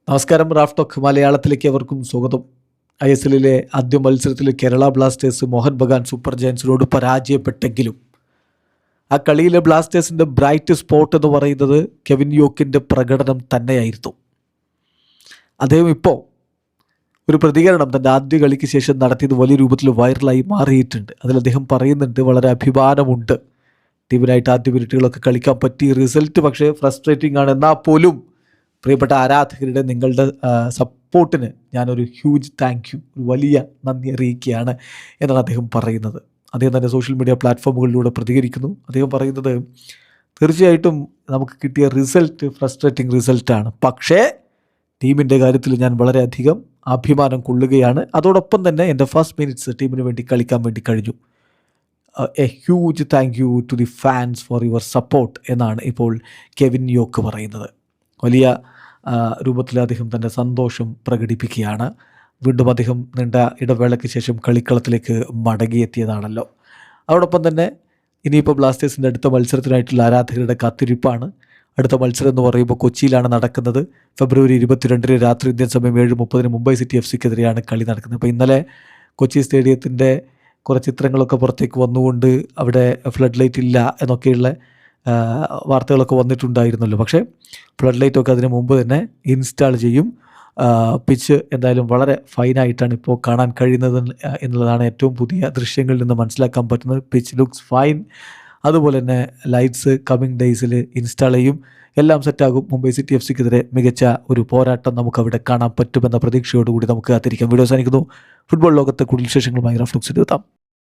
നമസ്കാരം. Raf talk മലയാളത്തിലേക്ക് അവർക്കും സ്വാഗതം. ISLലെ ആദ്യ മത്സരത്തിൽ കേരള ബ്ലാസ്റ്റേഴ്സ് മോഹൻ ബഗാൻ സൂപ്പർ ജയൻസിനോട് പരാജയപ്പെട്ടെങ്കിലും ആ കളിയിലെ ബ്ലാസ്റ്റേഴ്സിൻ്റെ ബ്രൈറ്റ് സ്പോട്ട് എന്ന് പറയുന്നത് കെവിൻ യോക്കിൻ്റെ പ്രകടനം തന്നെയായിരുന്നു. അദ്ദേഹം ഇപ്പോൾ ഒരു പ്രതികരണം തൻ്റെ ആദ്യ കളിക്ക് ശേഷം നടത്തിയത് വലിയ രൂപത്തിൽ വൈറലായി മാറിയിട്ടുണ്ട്. അതിൽ അദ്ദേഹം പറയുന്നുണ്ട്, വളരെ അഭിമാനമുണ്ട്, ടീമിനായിട്ട് ആദ്യ മിനിറ്റുകളൊക്കെ കളിക്കാൻ പറ്റി. റിസൾട്ട് പക്ഷേ ഫ്രസ്ട്രേറ്റിംഗ് ആണ്, എന്നാൽ പോലും പ്രിയപ്പെട്ട ആരാധകരുടെ നിങ്ങളുടെ സപ്പോർട്ടിന് ഞാനൊരു ഹ്യൂജ് താങ്ക് യു, ഒരു വലിയ നന്ദി അറിയിക്കുകയാണ് എന്നാണ് അദ്ദേഹം പറയുന്നത്. അദ്ദേഹം തന്നെ സോഷ്യൽ മീഡിയ പ്ലാറ്റ്ഫോമുകളിലൂടെ പ്രതികരിക്കുന്നു. അദ്ദേഹം പറയുന്നത്, തീർച്ചയായിട്ടും നമുക്ക് കിട്ടിയ റിസൾട്ട് ഫ്രസ്ട്രേറ്റിംഗ് റിസൾട്ടാണ്, പക്ഷേ ടീമിൻ്റെ കാര്യത്തിൽ ഞാൻ വളരെയധികം അഭിമാനം കൊള്ളുകയാണ്. അതോടൊപ്പം തന്നെ എൻ്റെ ഫസ്റ്റ് മിനിറ്റ്സ് ടീമിന് വേണ്ടി കളിക്കാൻ വേണ്ടി കഴിഞ്ഞു. A huge thank you to the fans for your support എന്നാണ് ഇപ്പോൾ കെവിൻ യോക്ക് പറയുന്നത്. വലിയ രൂപത്തിൽ അദ്ദേഹം തൻ്റെ സന്തോഷം പ്രകടിപ്പിക്കുകയാണ്. വീണ്ടും അദ്ദേഹം നീണ്ട ഇടവേളയ്ക്ക് ശേഷം കളിക്കളത്തിലേക്ക് മടങ്ങിയെത്തിയതാണല്ലോ. അതോടൊപ്പം തന്നെ ഇനിയിപ്പോൾ ബ്ലാസ്റ്റേഴ്സിൻ്റെ അടുത്ത മത്സരത്തിനായിട്ടുള്ള ആരാധകരുടെ കാത്തിരിപ്പാണ്. അടുത്ത മത്സരം എന്ന് പറയുമ്പോൾ കൊച്ചിയിലാണ് നടക്കുന്നത്. ഫെബ്രുവരി 22 രാത്രി ഇന്ത്യൻ സമയം 7:30 മുംബൈ സിറ്റി FC-ക്കെതിരെയാണ് കളി നടക്കുന്നത്. അപ്പോൾ ഇന്നലെ കൊച്ചി സ്റ്റേഡിയത്തിൻ്റെ കുറേ ചിത്രങ്ങളൊക്കെ പുറത്തേക്ക് വന്നുകൊണ്ട് അവിടെ ഫ്ലഡ് ലൈറ്റ് ഇല്ല എന്നൊക്കെയുള്ള വാർത്തകളൊക്കെ വന്നിട്ടുണ്ടായിരുന്നല്ലോ. പക്ഷേ ഫ്ലഡ് ലൈറ്റൊക്കെ അതിന് മുമ്പ് തന്നെ ഇൻസ്റ്റാൾ ചെയ്യും. പിച്ച് എന്തായാലും വളരെ ഫൈനായിട്ടാണ് ഇപ്പോൾ കാണാൻ കഴിയുന്നത് എന്നുള്ളതാണ് ഏറ്റവും പുതിയ ദൃശ്യങ്ങളിൽ നിന്ന് മനസ്സിലാക്കാൻ പറ്റുന്നത്. Pitch looks fine. അതുപോലെ തന്നെ ലൈറ്റ്സ് കമ്മിങ് ഡേയ്സിൽ ഇൻസ്റ്റാൾ ചെയ്യും. എല്ലാം സെറ്റാകും. മുംബൈ സിറ്റി FC-ക്കെതിരെ മികച്ച ഒരു പോരാട്ടം നമുക്കവിടെ കാണാൻ പറ്റുമെന്ന പ്രതീക്ഷയോടുകൂടി നമുക്ക് കാത്തിരിക്കാം. വീഡിയോ അവസാനിക്കുന്നു. ഫുട്ബോൾ ലോകത്തെ കൂടുതൽ വിശേഷങ്ങളുമായി റാഫ് ടോക്സിൽ എത്താം.